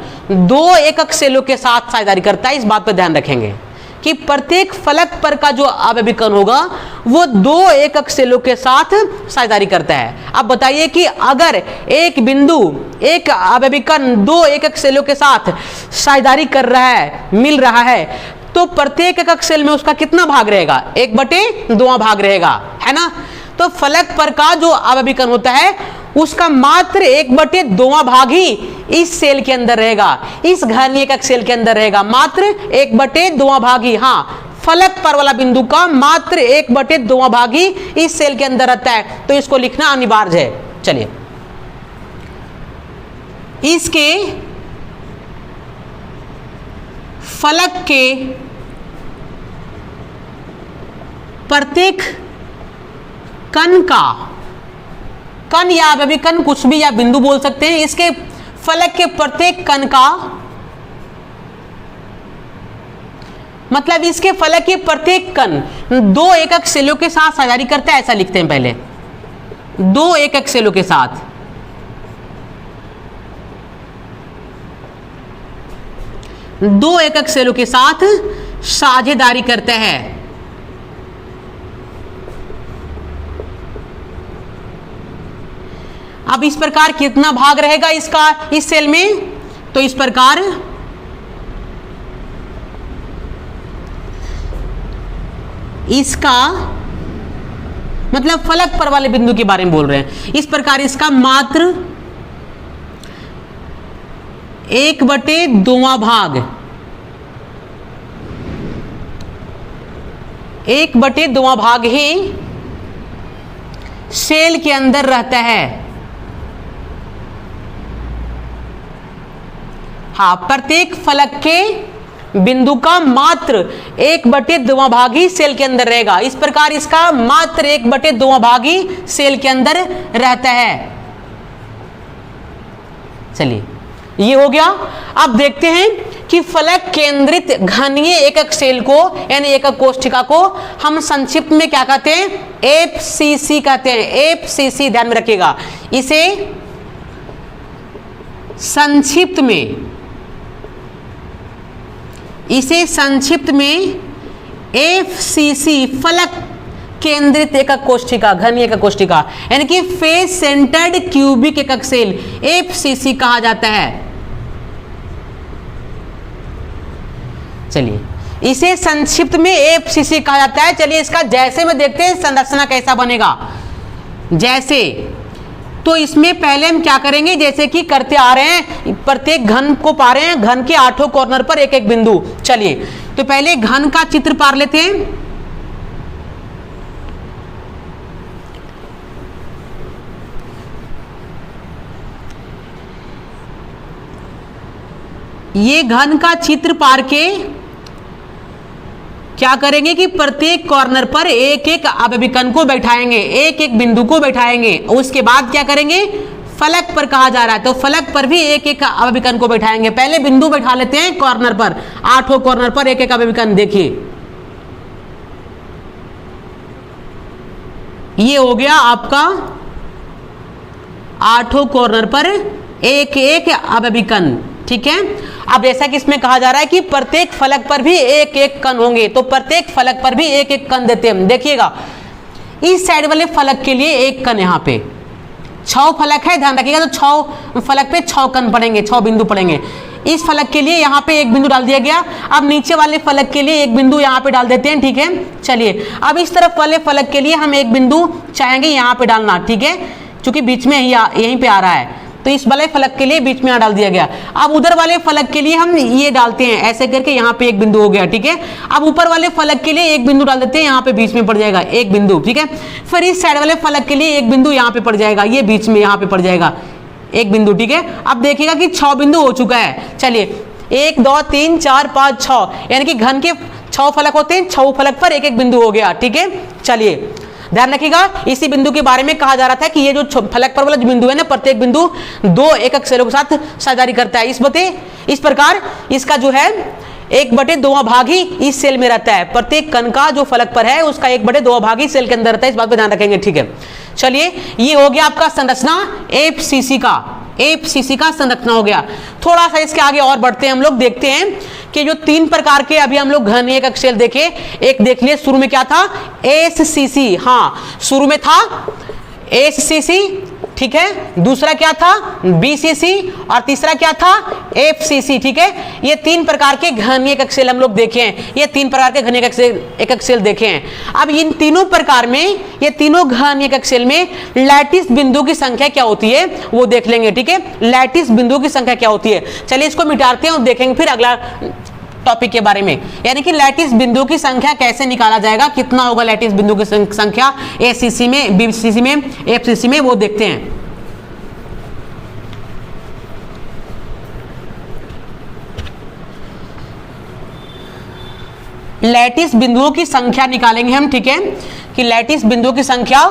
2 एकक सेलों के साथ साझेदारी करता है। इस बात पर ध्यान रखेंगे कि प्रत्येक फलक पर का जो अवयवी कण होगा वो 2 एकक सेलों के साथ साझेदारी करता है। अब बताइए कि अगर एक बिंदु एक अवयवी कण 2 एकक सेलों के साथ साझेदारी कर रहा है, मिल रहा है, तो प्रत्येक एकक सेल में उसका कितना भाग रहेगा? 1/2 भाग रहेगा, है ना। तो फलक पर का जो अवयवी कण होता है उसका मात्र 1/2 भाग ही इस सेल के अंदर रहेगा, इस घनीय एकक सेल के अंदर रहेगा, मात्र 1/2 भाग ही। हाँ, फलक पर वाला बिंदु का मात्र 1/2 भाग ही इस सेल के अंदर रहता है। तो इसको लिखना अनिवार्य है। चलिए, इसके फलक के प्रत्येक कण का, कण या अवयवी कण कुछ भी या बिंदु बोल सकते हैं, इसके फलक के प्रत्येक कण का मतलब इसके फलक के प्रत्येक कण 2 एकक सेलों के साथ साझेदारी करता है। ऐसा लिखते हैं पहले, 2 एकक सेलों के साथ। दो एकक सेलों के साथ साझेदारी करता है। अब इस प्रकार कितना भाग रहेगा इसका इस सेल में? तो इस प्रकार इसका मतलब फलक पर वाले बिंदु के बारे में बोल रहे हैं। इस प्रकार इसका मात्र 1/2 भाग, 1/2 भाग ही सेल के अंदर रहता है। हाँ, प्रत्येक फलक के बिंदु का मात्र 1/2 भाग ही सेल के अंदर रहेगा। इस प्रकार इसका मात्र 1/2 भाग ही सेल के अंदर रहता है। चलिए, ये हो गया। अब देखते हैं कि फलक केंद्रित घनीय एकक सेल को यानी एकक कोशिका को हम संक्षिप्त में क्या कहते हैं? एफसीसी कहते हैं। एफसीसी ध्यान में रखिएगा। इसे संक्षिप्त में एफसीसी फलक केंद्रित एकक कोशिका, घनीय एकक कोशिका यानी कि फेस सेंटर्ड क्यूबिक एकक सेल एफसीसी कहा जाता है। चलिए, इसे संक्षिप्त में एफसीसी कहा जाता है। चलिए, इसका जैसे में देखते हैं संरचना कैसा बनेगा। जैसे तो इसमें पहले हम क्या करेंगे, जैसे कि करते आ रहे हैं, प्रत्येक घन को पा रहे हैं, घन के 8 कॉर्नर पर एक एक बिंदु। चलिए तो पहले घन का चित्र पार लेते हैं। ये घन का चित्र पार के क्या करेंगे कि प्रत्येक कॉर्नर पर एक एक अवयविकन को बैठाएंगे, एक एक बिंदु को बैठाएंगे। उसके बाद क्या करेंगे, फलक पर कहा जा रहा है तो फलक पर भी एक एक अवयविकन को बैठाएंगे। पहले बिंदु बैठा लेते हैं कॉर्नर पर, 8 कॉर्नर पर एक एक अवयविकन। देखिए ये हो गया आपका 8 कॉर्नर पर एक एक अवयविकन, ठीक है। अब जैसा कि इसमें कहा जा रहा है कि प्रत्येक फलक पर भी एक एक कण होंगे, तो प्रत्येक फलक पर भी एक एक कण देते हैं। देखिएगा इस साइड वाले फलक के लिए एक कण, यहाँ पे 6 फलक है, ध्यान रखिएगा, तो 6 फलक पे 6 कण पड़ेंगे, 6 बिंदु पड़ेंगे। इस फलक के लिए यहाँ पे एक बिंदु डाल दिया गया। अब नीचे वाले फलक के लिए एक बिंदु यहाँ पे डाल देते हैं, ठीक है। चलिए अब इस तरफ वाले फलक के लिए हम एक बिंदु चाहेंगे यहाँ पे डालना, ठीक है, क्योंकि बीच में यहीं पे आ रहा है, तो इस वाले फलक के लिए बीच में डाल दिया गया। अब उधर वाले फलक के लिए हम ये डालते हैं, ऐसे करके यहाँ पे एक बिंदु हो गया, ठीक है। अब ऊपर वाले फलक के लिए एक बिंदु डाल देते हैं, यहाँ पे बीच में पड़ जाएगा एक बिंदु, ठीक है। फिर इस साइड वाले फलक के लिए एक बिंदु यहाँ पे पड़ जाएगा, ये बीच में यहाँ पे पड़ जाएगा एक बिंदु, ठीक है। अब देखिएगा कि 6 बिंदु हो चुका है। चलिए 1 2 3 4 5 6, यानी कि घन के 6 फलक होते हैं, 6 फलक पर एक एक बिंदु हो गया, ठीक है। चलिए ध्यान रखिएगा, इसी बिंदु के बारे में कहा जा रहा था कि ये जो फलक पर वाला जो बिंदु है ना, प्रत्येक बिंदु 2 एकक सेलों के साथ साझेदारी करता है। इस प्रकार इसका जो है 1/2 भाग ही इस सेल में रहता है। प्रत्येक कण का जो फलक पर है उसका 1/2 भाग ही सेल के अंदर रहता है, इस बात पे ध्यान रखेंगे, ठीक है। चलिए ये हो गया आपका संरचना एफसीसी का संरचना हो गया। थोड़ा सा इसके आगे और बढ़ते हैं हम लोग, देखते हैं कि जो 3 प्रकार के अभी हम लोग घन एकक सेल देखे। एक देख लिए शुरू में क्या था, एससीसी, हाँ शुरू में था एससीसी, ठीक है। दूसरा क्या था बीसीसी, और तीसरा क्या था एफसीसी, ठीक है। ये 3 प्रकार के घन एकक सेल हम लोग देखे हैं, ये 3 प्रकार के घन एकक सेल देखे हैं। अब इन तीनों प्रकार में, ये तीनों घन एकक सेल में लैटिस बिंदु की संख्या क्या होती है वो देख लेंगे, ठीक है। लैटिस बिंदु की संख्या क्या होती है, चलिए इसको मिटाते हैं और देखेंगे फिर अगला टॉपिक के बारे में, यानी कि लैटिस बिंदु की संख्या कैसे निकाला जाएगा, कितना होगा लैटिस बिंदु की संख्या एसीसी में, बीसीसी में, एफसीसी में, वो देखते हैं। लैटिस बिंदुओं की संख्या निकालेंगे हम, ठीक है, कि लैटिस बिंदुओं की संख्या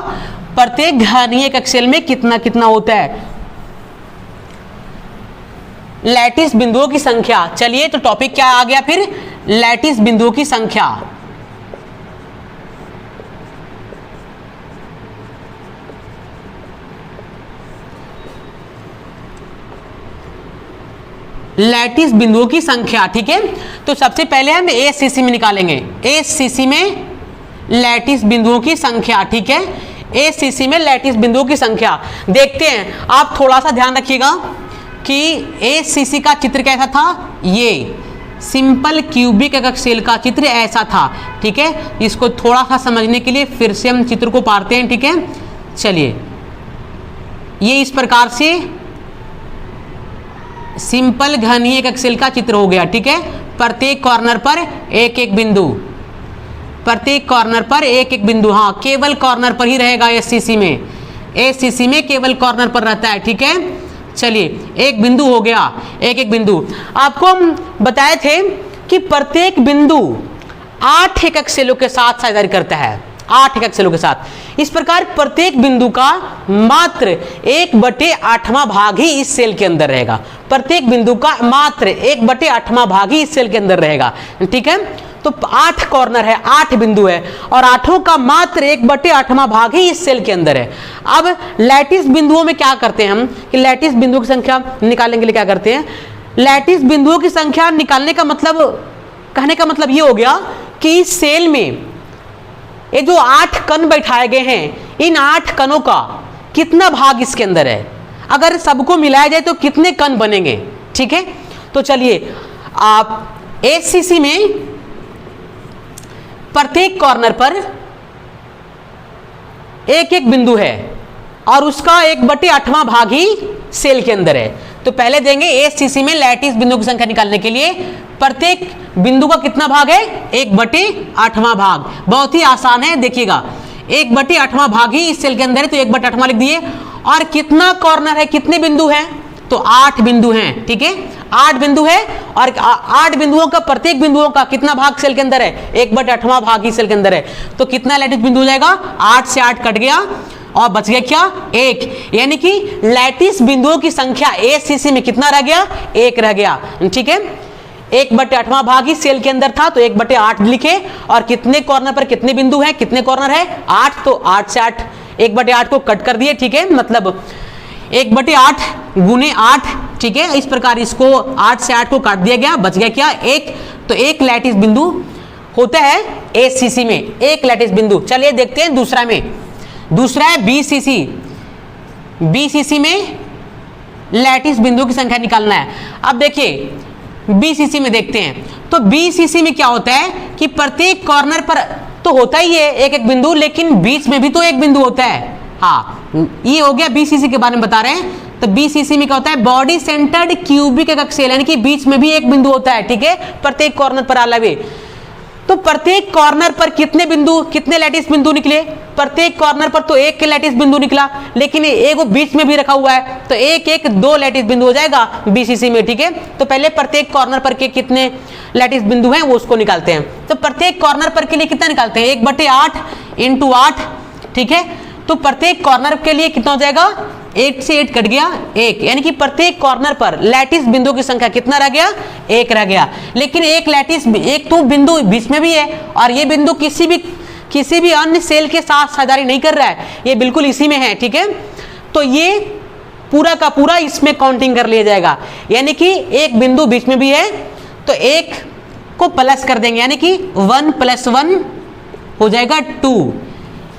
प्रत्येक घनीय एकक सेल में कितना कितना होता है, लैटिस बिंदुओं की संख्या। चलिए तो टॉपिक क्या आ गया फिर, लैटिस बिंदुओं की संख्या। लैटिस बिंदुओं की संख्या, ठीक है। तो सबसे पहले हम एसीसी में निकालेंगे, एसीसी में लैटिस बिंदुओं की संख्या, ठीक है। एसीसी में लैटिस बिंदुओं की संख्या देखते हैं। आप थोड़ा सा ध्यान रखिएगा कि एसीसी का चित्र कैसा था, ये सिंपल क्यूबिक एकक सेल का चित्र ऐसा था, ठीक है। इसको थोड़ा सा समझने के लिए फिर से हम चित्र को पारते हैं, ठीक है। चलिए ये इस प्रकार से सिंपल घनीय एकक सेल का चित्र हो गया, ठीक है। प्रत्येक कॉर्नर पर एक एक बिंदु, प्रत्येक कॉर्नर पर एक एक बिंदु, हाँ केवल कॉर्नर पर ही रहेगा एसीसी में, एसीसी में केवल कॉर्नर पर रहता है, ठीक है। चलिए एक बिंदु हो गया, एक एक बिंदु। आपको हम बताए थे कि प्रत्येक बिंदु 8 एकक सेलों के साथ साझेदारी करता है, 8 एकक सेलों के साथ। इस प्रकार प्रत्येक बिंदु का मात्र 1/8वां भाग ही इस सेल के अंदर रहेगा, प्रत्येक बिंदु का मात्र 1/8वां भाग ही इस सेल के अंदर रहेगा, ठीक है। तो 8 कॉर्नर है, 8 बिंदु है, और 8 का मात्र 1/8वां भाग ही इस सेल के अंदर है। अब लैटिस बिंदुओं में क्या करते हैं हम, कि लैटिस बिंदुओं की संख्या निकालने के लिए क्या करते हैं, लैटिस बिंदुओं की संख्या निकालने का मतलब, कहने का मतलब ये हो गया कि इस सेल में ये जो 8 कण बैठाए गए हैं, इन 8 कणों का कितना भाग इसके अंदर है, अगर सबको मिलाया जाए तो कितने कण बनेंगे, ठीक है। तो चलिए आप एसीसी में प्रत्येक कॉर्नर पर एक एक बिंदु है, और उसका 1/8वां भाग ही सेल के अंदर है। तो पहले देंगे एसीसी में लैटिस बिंदु की संख्या निकालने के लिए प्रत्येक बिंदु का कितना भाग है, 1/8वां भाग। बहुत ही आसान है, देखिएगा 1/8वां भाग ही इस सेल के अंदर है, तो 1/8वां लिख दिए। और कितना कॉर्नर है, कितने बिंदु हैं, तो 8 बिंदु हैं, ठीक है 8 बिंदु है। और 8 बिंदुओं का प्रत्येक बिंदुओं का कितना भाग सेल के अंदर है, 1/8वां भाग ही सेल के अंदर है। तो कितना लैटिस बिंदु हो जाएगा, 8 से 8 कट गया और बच गया क्या, 1। यानी कि लैटिस बिंदुओं की संख्या एसीसी में कितना रह गया, 1 रह गया, ठीक है। 1/8वां भाग ही सेल के अंदर था, तो 1/8 लिखे। और कितने कॉर्नर पर कितने बिंदु हैं, कितने कॉर्नर है, 8, तो 8 से 8 1/8 को कट कर दिए, ठीक है। मतलब 1/8 गुने 8, ठीक है। इस प्रकार इसको 8 से 8 को काट दिया गया, बच गया क्या, 1। तो एक लैटिस बिंदु होता है एसीसी में, एक लैटिस बिंदु। चलिए देखते हैं दूसरा में। दूसरा है बीसीसी। बीसीसी में लैटिस बिंदु की संख्या निकालना है। अब देखिए बीसीसी में देखते हैं, तो बीसीसी में क्या होता है कि प्रत्येक कॉर्नर पर तो होता ही है एक एक बिंदु, लेकिन बीच में भी तो एक बिंदु होता है। हाँ, ये हो गया बीसीसी के बारे में बता रहे हैं। तो बीसीसी में क्या होता है, बॉडी सेंटर्ड क्यूबिक एकक सेल, यानी कि बीच में भी एक बिंदु होता है, ठीक है, प्रत्येक कॉर्नर पर अलग है। तो प्रत्येक कॉर्नर पर कितने बिंदु, कितने लैटिस बिंदु निकले, प्रत्येक कॉर्नर पर तो एक के लैटिस बिंदु निकला, लेकिन एक बीच में भी रखा हुआ है, तो एक 2 लैटिस बिंदु हो जाएगा बीसीसी में, ठीक है। तो पहले प्रत्येक कॉर्नर पर के कितने लैटिस बिंदु हैं वो उसको निकालते हैं। तो प्रत्येक कॉर्नर पर के लिए कितना निकालते हैं, 1/8 × 8, ठीक है। तो प्रत्येक कॉर्नर के लिए कितना हो जाएगा, 8 से 8 कट गया, 1। यानी कि प्रत्येक कॉर्नर पर लैटिस बिंदु की संख्या कितना रह गया, 1 रह गया। लेकिन एक लैटिस, एक तो बिंदु बीच में भी है, और ये बिंदु किसी भी अन्य सेल के साथ साझेदारी नहीं कर रहा है, ये बिल्कुल इसी में है, ठीक है। तो ये पूरा का पूरा इसमें काउंटिंग कर लिया जाएगा। यानी कि एक बिंदु बीच में भी है, तो 1 को प्लस कर देंगे, यानी कि 1 + 1 हो जाएगा 2।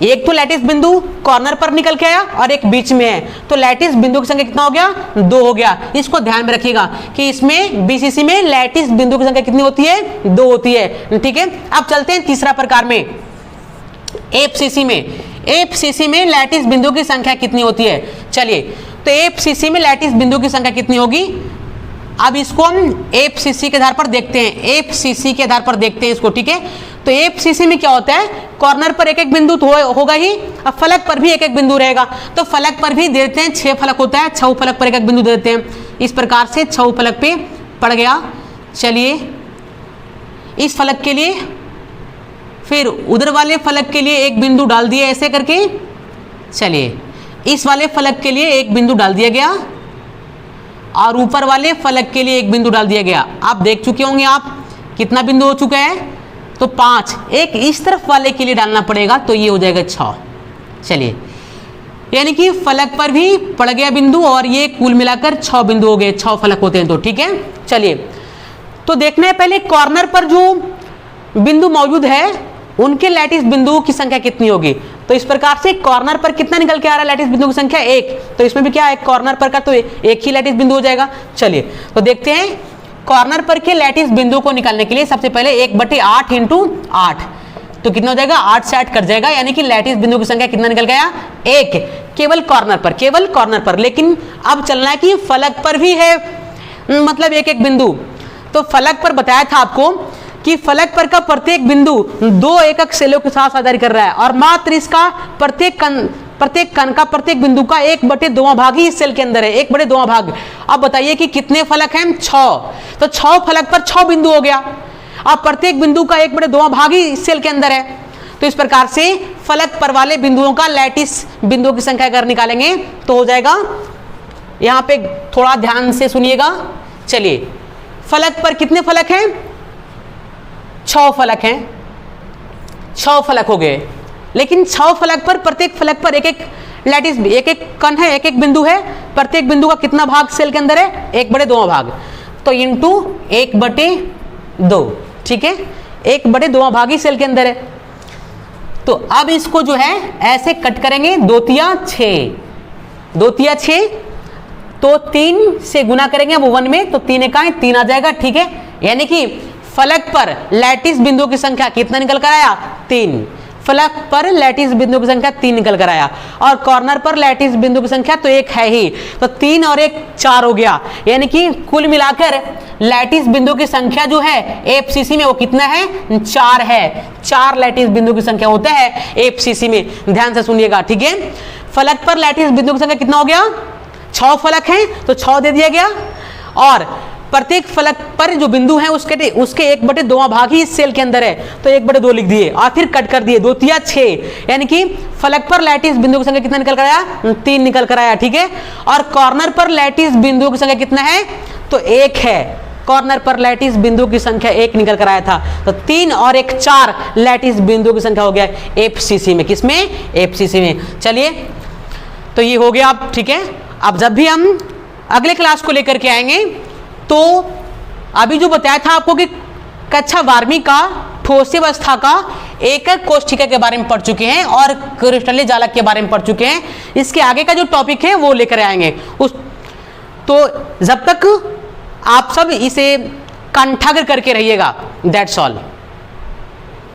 एक तो लैटिस बिंदु कॉर्नर पर निकल के आया और एक बीच में है, तो लैटिस बिंदु की संख्या कितना हो गया, 2 हो गया। इसको ध्यान में रखिएगा कि इसमें बीसीसी में लैटिस बिंदु की संख्या कितनी होती है, 2 होती है, ठीक है। अब चलते हैं तीसरा प्रकार में, एफसीसी में। एफसीसी में लैटिस बिंदु की संख्या कितनी होती है, चलिए। तो एफसीसी में लैटिस बिंदु की संख्या कितनी होगी, अब इसको हम एफसीसी के आधार पर देखते हैं, एफसीसी के आधार पर देखते हैं इसको, ठीक है। तो एफसीसी में क्या होता है, कॉर्नर पर एक एक बिंदु तो होगा ही, अब फलक पर भी एक एक बिंदु रहेगा। तो फलक पर भी देते हैं, 6 फलक होता है, 6 फलक पर एक एक बिंदु देते हैं। इस प्रकार से 6 फलक पे पड़ गया। चलिए इस फलक के लिए, फिर उधर वाले फलक के लिए एक बिंदु डाल दिया ऐसे करके। चलिए इस वाले फलक के लिए एक बिंदु डाल दिया गया, और ऊपर वाले फलक के लिए एक बिंदु डाल दिया गया। आप देख चुके होंगे आप कितना बिंदु हो चुका है, तो 5। एक इस तरफ वाले के लिए डालना पड़ेगा, तो ये हो जाएगा 6। चलिए यानी कि फलक पर भी पड़ गया बिंदु, और ये कुल मिलाकर 6 बिंदु हो गए, 6 फलक होते हैं, तो ठीक है। चलिए तो देखना है पहले कॉर्नर पर जो बिंदु मौजूद है उनके लैटिस बिंदुओं की संख्या कितनी होगी। तो इस प्रकार से कॉर्नर पर कितना निकल के आ रहा है लैटिस बिंदु की संख्या, 1। तो इसमें भी क्या है, कॉर्नर पर का तो एक ही लैटिस बिंदु हो जाएगा। चलिए तो देखते हैं कॉर्नर पर के लैटिस बिंदु को निकालने के लिए सबसे पहले 1/8 × 8, तो कितना हो जाएगा, 8 से 8 कट जाएगा। यानी कि लैटिस बिंदु की संख्या कितना निकल गया, 1, केवल कॉर्नर पर, केवल कॉर्नर पर। लेकिन अब चलना है कि फलक पर भी है, मतलब एक एक बिंदु। तो फलक पर बताया था आपको कि फलक पर का प्रत्येक बिंदु 2 एकक सेलों के साथ साझेदारी कर रहा है, और मात्र इसका प्रत्येक कण का प्रत्येक बिंदु का 1/2वां भाग ही इस सेल के अंदर है, 1/2वां भाग। अब बताइए कि कितने फलक हैं, 6। तो 6 फलक पर 6 बिंदु हो गया। अब प्रत्येक बिंदु का 1/2वां भाग ही इस सेल के अंदर है। तो इस प्रकार से फलक पर वाले बिंदुओं का लैटिस बिंदुओं की संख्या अगर निकालेंगे तो हो जाएगा, यहां पे थोड़ा ध्यान से सुनिएगा। चलिए फलक पर कितने फलक हैं, 6 फलक हैं, 6 फलक हो गए। लेकिन 6 फलक पर प्रत्येक फलक पर एक एक लैटिस, एक एक कण है, एक एक बिंदु है। प्रत्येक बिंदु का कितना भाग सेल के अंदर है, 1/2वां भाग, तो इंटू 1/2, ठीक है, 1/2वां भाग ही सेल के अंदर है। तो अब इसको जो है ऐसे कट करेंगे, 2 तिया 6, 2 तिया 6, तो 3 से गुना करेंगे अब 1 में, तो 3 एकाएं 3 आ जाएगा, ठीक है। यानी कि फलक पर लैटिस बिंदुओं की संख्या कितना निकल कर आया, 3। फलक पर लैटिस बिंदु की संख्या 3 निकल कर आया और कॉर्नर पर लैटिस बिंदु की संख्या तो 1 है ही, तो 3 और 1 4 हो गया। यानी कि कुल मिलाकर लैटिस बिंदु की संख्या जो है एफसीसी में वो कितना है, 4 है। 4 लैटिस बिंदु की संख्या होता है एफसीसी में, ध्यान से सुनिएगा, ठीक है। फलक पर लैटिस बिंदु की संख्या कितना हो गया, 6 फलक हैं तो 6 दे दिया गया, और प्रत्येक फलक पर जो बिंदु है उसके 1/2 भाग ही इस सेल के अंदर है, तो 1/2 लिख दिए और फिर कट कर दिए, 2 तिया 6, यानी कि फलक पर लैटिस बिंदु की संख्या कितना निकल कर आया, 3 निकल कर आया, ठीक है। और कॉर्नर पर लैटिस बिंदु की संख्या कितना है, तो 1 है। कॉर्नर पर लैटिस बिंदु की संख्या 1 निकल कर आया था, तो 3 और 1 4 लैटिस बिंदु की संख्या हो गया एफसीसी में। किसमें, एफसीसी में। चलिए, तो ये हो गया अब, ठीक है। अब जब भी हम अगले क्लास को लेकर के आएंगे तो अभी जो बताया था आपको कि कक्षा 12वीं का ठोस अवस्था का एकक कोष्ठिका के बारे में पढ़ चुके हैं और क्रिस्टलीय जालक के बारे में पढ़ चुके हैं। इसके आगे का जो टॉपिक है वो लेकर आएंगे तो जब तक आप सब इसे कंठाग्र करके रहिएगा। That's all.